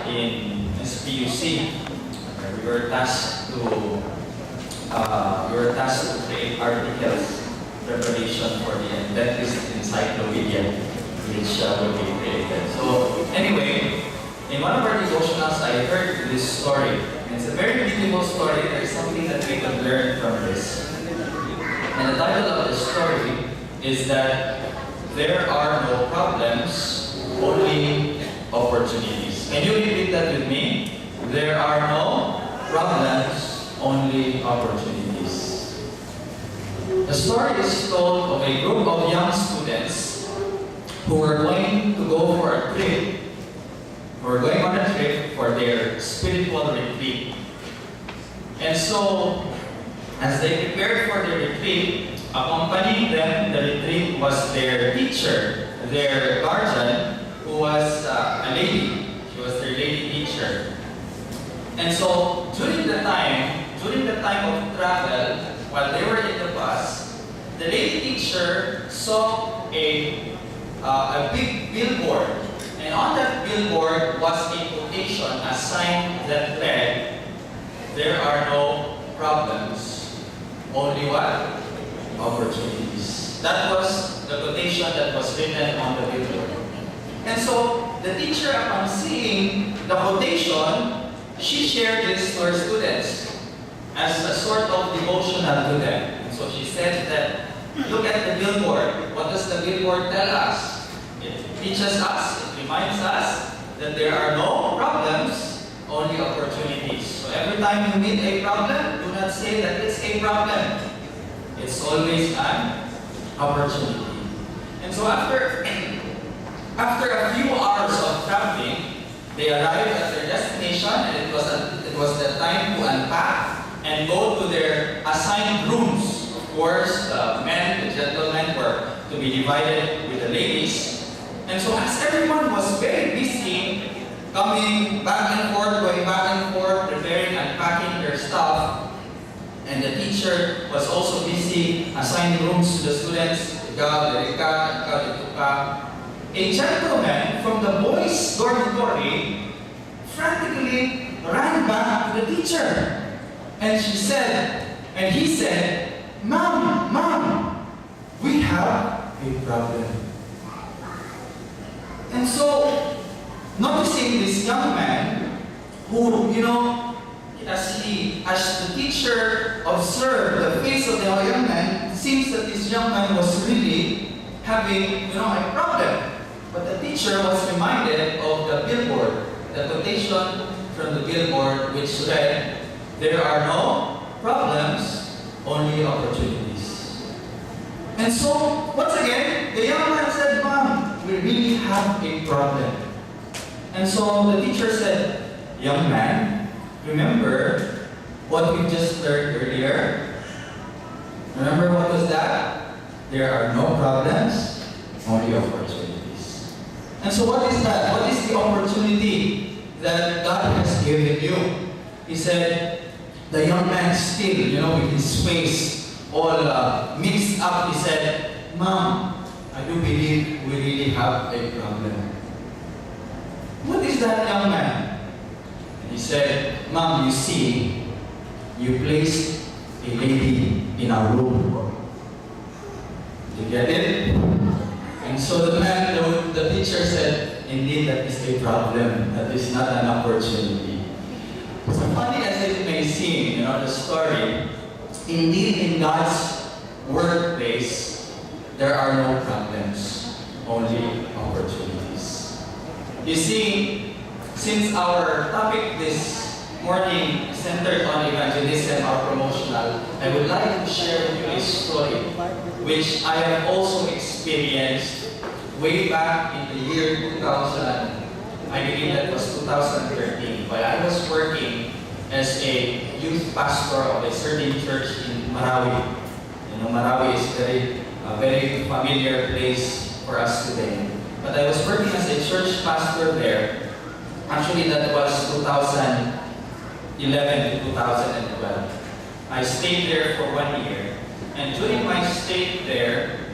in SPUC, we were tasked to create articles preparation for the dentist encyclopedia, which will be created. So anyway, in one of our devotionals, I heard this story. And it's a very beautiful story. There's something that we can learn from this. And the title of the story is that there are no problems, only opportunities. Can you repeat that with me? There are no problems, only opportunities. The story is told of a group of young students who were going to go for a trip, who were going on a trip for their spiritual retreat. And so, as they prepared for their retreat, accompanying them in the retreat was their teacher, their guardian, who was a lady. She was their lady teacher. And so, during the time of travel, while they were in the bus, the lady teacher saw a big billboard. And on that billboard was a quotation, a sign that read, "There are no problems, only what? Opportunities." That was the quotation that was written on the billboard. And so, the teacher, upon seeing the quotation, she shared this to her students as a sort of devotional to them. And so she said that, look at the billboard. What does the billboard tell us? It teaches us, it reminds us that there are no problems, only opportunities. So every time you meet a problem, do not say that it's a problem. It's always an opportunity. And so after a few hours of traveling, they arrived at their destination, and it was the time to unpack and go to their assigned rooms. Of course, the gentlemen were to be divided with the ladies. And so as everyone was very busy, coming back and forth, going back and forth, preparing and packing their stuff, and the teacher was also busy assigning rooms to the students, a gentleman from the boys' dormitory frantically ran back to the teacher. And he said, Mom, we have a problem. And so, noticing this young man, who, as the teacher observed the face of the young man, it seems that this young man was really having, a problem. But the teacher was reminded of the billboard, the quotation from the billboard which read, "There are no problems, only opportunities." And so, once again, the young man said, "Mom, we really have a problem." And so the teacher said, "Young man, remember what we just learned earlier? Remember what was that? There are no problems, only opportunities." And so what is that? What is the opportunity that God has given you? He said, the young man still, with his face all mixed up, he said, "Mom, I do believe we really have a problem." What is that, young man? And he said, "Mom, you see, you placed a lady in our room." You get it? And so the teacher said, "Indeed, that is a problem. That is not an opportunity." So funny as it may seem, the story, indeed in God's workplace, there are no problems, only opportunities. You see, since our topic this morning centered on evangelism or promotional, I would like to share with you a story which I have also experienced way back in the year 2000. I believe that was 2013, while I was working as a youth pastor of a certain church in Marawi. Marawi is a very familiar place for us today. But I was working as a church pastor there. Actually, that was 2011 to 2012. I stayed there for 1 year. And during my stay there,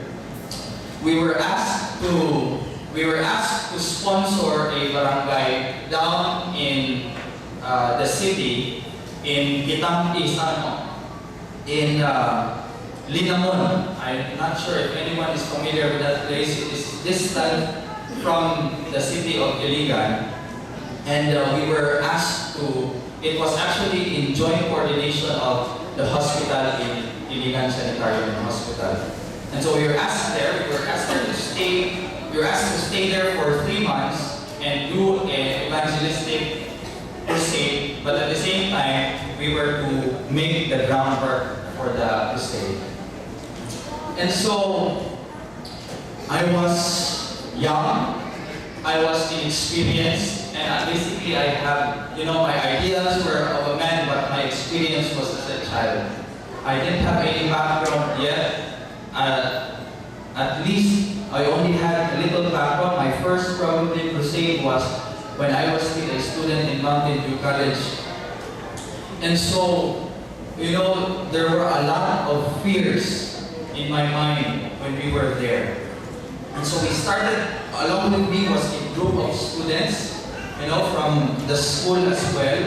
we were asked to we were asked to sponsor a barangay down in the city in Linamon. I'm not sure if anyone is familiar with that place. It is distant from the city of Iligan. And we were asked to, it was actually in joint coordination of the hospital in Iligan Sanitarium Hospital. And so we were asked there, we were asked to stay there for 3 months and do an evangelistic crusade, but at the same time, we were to make the groundwork for the crusade. And so, I was young, I was inexperienced, and basically I have, my ideas were of a man, but my experience was as a child. I didn't have any background yet. At least I only had a little background. My first probably crusade was when I was still a student in Mountain View College. And so, there were a lot of fears in my mind when we were there. And so we started, along with me was a group of students, from the school as well.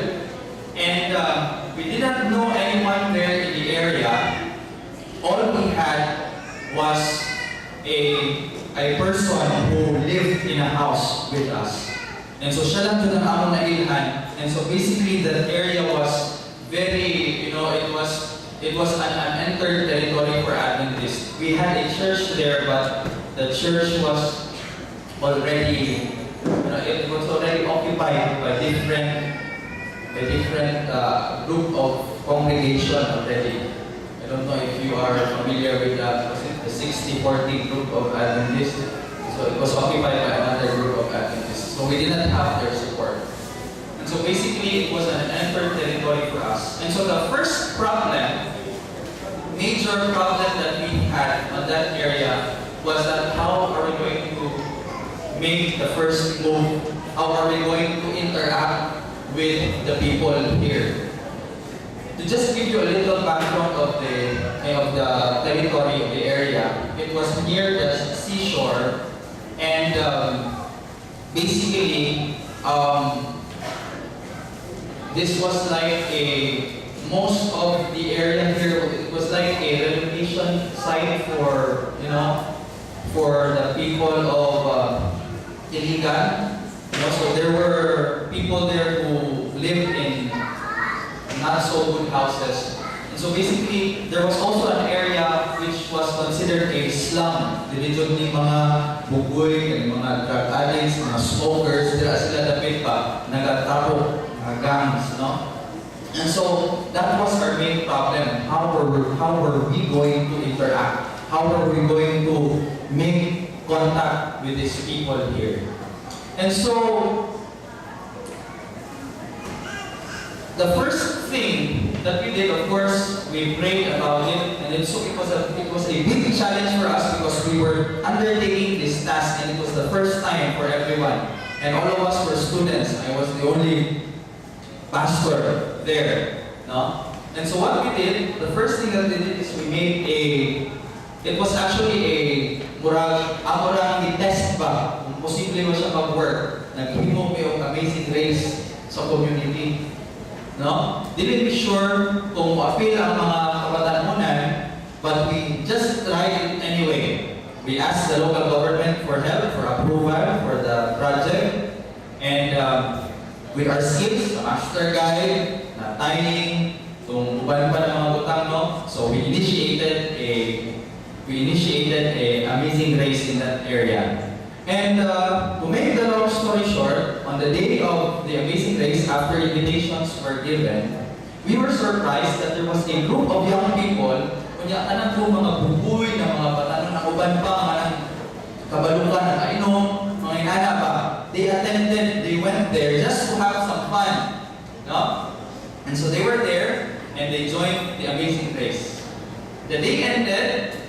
And we didn't know anyone there in the area. All we had was a person who lived in a house with us. And so siya lang doon ang among nailhan. And so basically that area was very, it was an unentered territory for Adventists. We had a church there, but the church was already, it was already occupied by different group of congregation already. I don't know if you are familiar with the 60-40 group of Adventists. So it was occupied by another group of Adventists. So we didn't have their support. And so basically it was an unentered territory for us. And so the first problem, major problem that we had on that area was that how are we going to make the first move? How are we going to interact with the people here? To just give you a little background of the territory of the area, it was near the seashore, and basically this was like most of the area here, it was like a relocation site for for the people of Iligan. So there were people there who lived in not so good houses. And so basically, there was also an area which was considered a slum. Dito ni mga bugoy, mga drug addicts, mga smokers, dira sila dapit pa, nagatapo, mga gangs, no? And so, that was our main problem. How were we going to interact? How were we going to make contact with these people here? And so, the first thing that we did, of course, we prayed about it, and it was a big challenge for us because we were undertaking this task, and it was the first time for everyone. And all of us were students. I was the only pastor there, no? And so what we did, the first thing that we did is we made it was actually a murang test ba, kung posible mo siya mag-work. Naghimo may Amazing Grace sa community. No? Didn't be sure kung ma-appeal ang mga kabatanunan, but we just tried it anyway. We asked the local government for help, for approval, for the project, and with our skills, the master guide, na timing, kung uban pa ng mga butang, no? So we initiated a Amazing Grace in that area. And to make the long story short, on the day of the Amazing Grace, after invitations were given, we were surprised that there was a group of young people, kunya kanang mga bubuy na mga batanon na uban pa, mga kabalukan na kainom, mga inana pa. They attended, they went there just to have some fun. No? And so they were there, and they joined the Amazing Grace. The day ended,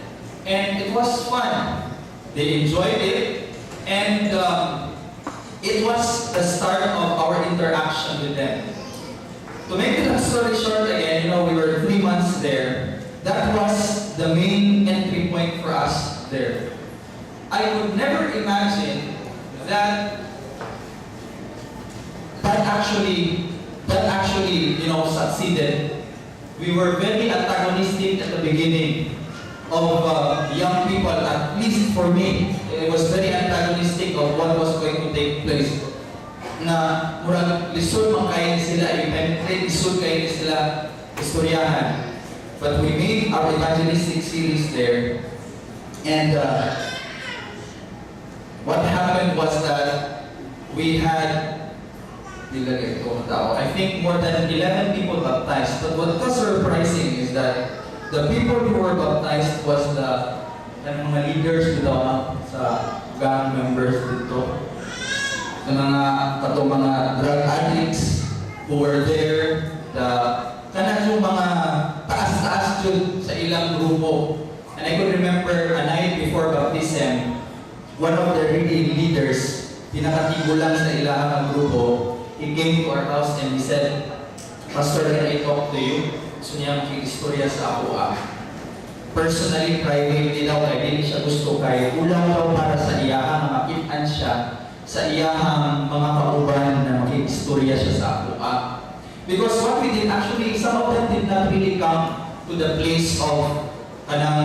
and it was fun. They enjoyed it. And it was the start of our interaction with them. To make the story short again, we were 3 months there. That was the main entry point for us there. I would never imagine that actually, succeeded. We were very antagonistic at the beginning of young people, at least for me. It was very antagonistic of what was going to take place. Na murag lisod man kayo sila, i-penetrate, lisod kayo sila istoryahan. But we made our evangelistic series there, and what happened was that we had, I think, more than 11 people baptized. But what was surprising is that the people who were baptized was the mga leaders dito, sa gang members dito. Yung mga drug addicts who were there, yung mga taas-taas dun sa ilang grupo. And I could remember a night before baptism, one of the leaders, pinakatigo lang sa ilang grupo, he came to our house and he said, "Pastor, can I talk to you?" So niya istorya sa ako. Personally, privately daw, kaya hindi siya gusto kay ulang daw para sa iyahang makitaan siya sa iyahang mga kauban na makikistorya siya sa ako. Because what we did, actually, some of them did not really come to the place of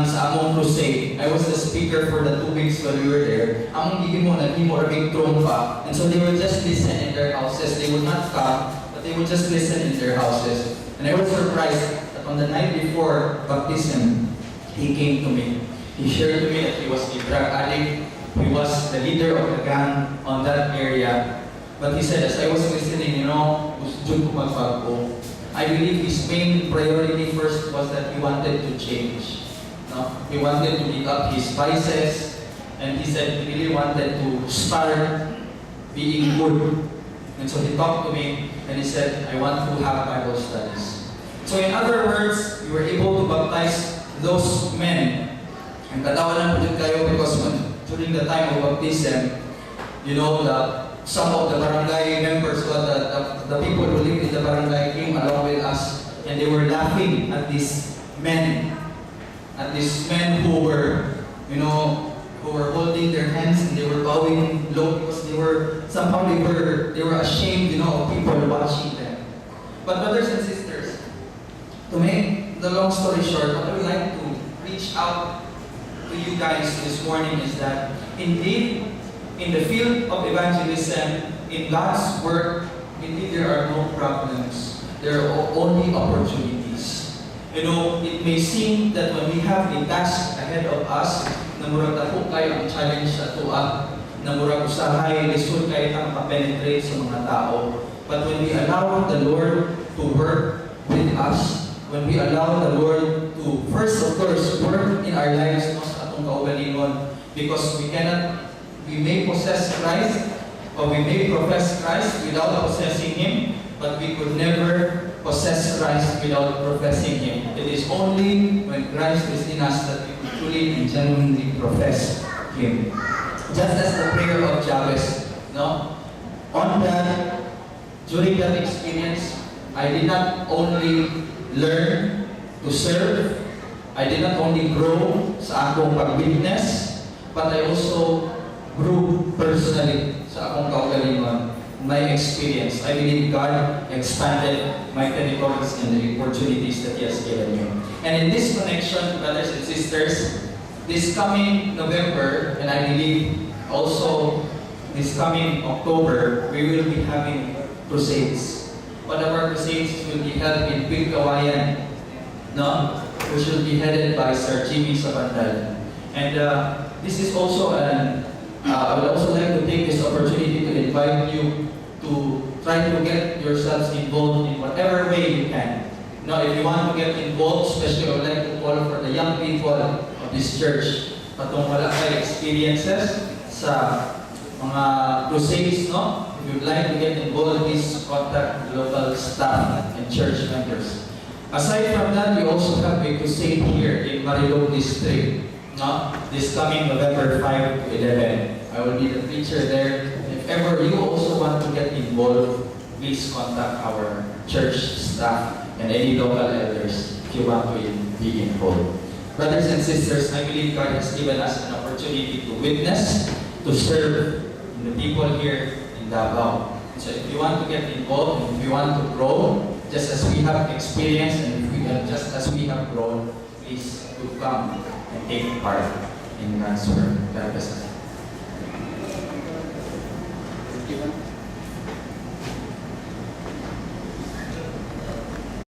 sa among crusade. I was the speaker for the 2 weeks when we were there. Among gigimo, naghimo or big throne pa. And so they would just listen in their houses. They would not come, but they would just listen in their houses. And I was surprised that on the night before baptism, he came to me. He shared to me that he was a drug addict. He was the leader of the gang on that area. But he said, as I was listening, gusto ko magbago. I believe his main priority first was that he wanted to change. He wanted to give up his vices, and he said he really wanted to start being good. And so he talked to me, and he said, I want to have Bible studies. So in other words, we were able to baptize those men. And katawanan po din kayo because during the time of baptism, some of the barangay members, the people who lived in the barangay came along with us, and they were laughing at these men who were, who were holding their hands and they were bowing low because they were ashamed, of people watching them. But brothers and sisters, to make the long story short, what I would like to reach out to you guys this morning is that indeed, in the field of evangelism, in God's work, indeed there are no problems. There are only opportunities. It may seem that when we have a task ahead of us, na murag dako kayo ang challenge sa tuwa, na murag usahay, lisod kayo ang ma-penetrate sa mga tao. But when we allow the Lord to work with us, when we allow the Lord to first, of course, work in our lives sa atong kaugalingon, because we may possess Christ, or we may profess Christ without possessing Him, but we could never possess Christ without professing Him. It is only when Christ is in us that we truly and genuinely profess Him. Just as the prayer of Jabez, during that experience, I did not only learn to serve, I did not only grow sa akong pag-witness, but I also grew personally sa akong kaugalingon. My experience. I believe God expanded my territories and the opportunities that He has given me. And in this connection, brothers and sisters, this coming November, and I believe also this coming October, we will be having crusades. One of our crusades will be held in Pigkawayan, which will be headed by Sir Jimmy Sabandal. And this is also I would also like to take this opportunity to invite you to try to get yourselves involved in whatever way you can. If you want to get involved, especially I would like to call for the young people of this church, patong wala kayo experiences sa mga crusades, if you'd like to get involved, please contact local staff and church members. Aside from that, we also have a crusade here in Marilog District, this coming November 5 to 11. I will be the preacher there. If ever you also want to get involved, please contact our church staff and any local elders if you want to be involved. Brothers and sisters, I believe God has given us an opportunity to witness, to serve, the people here in Davao. So if you want to get involved, if you want to grow, just as we have experience and just as we have grown, please do come and take part in God's work. God bless us.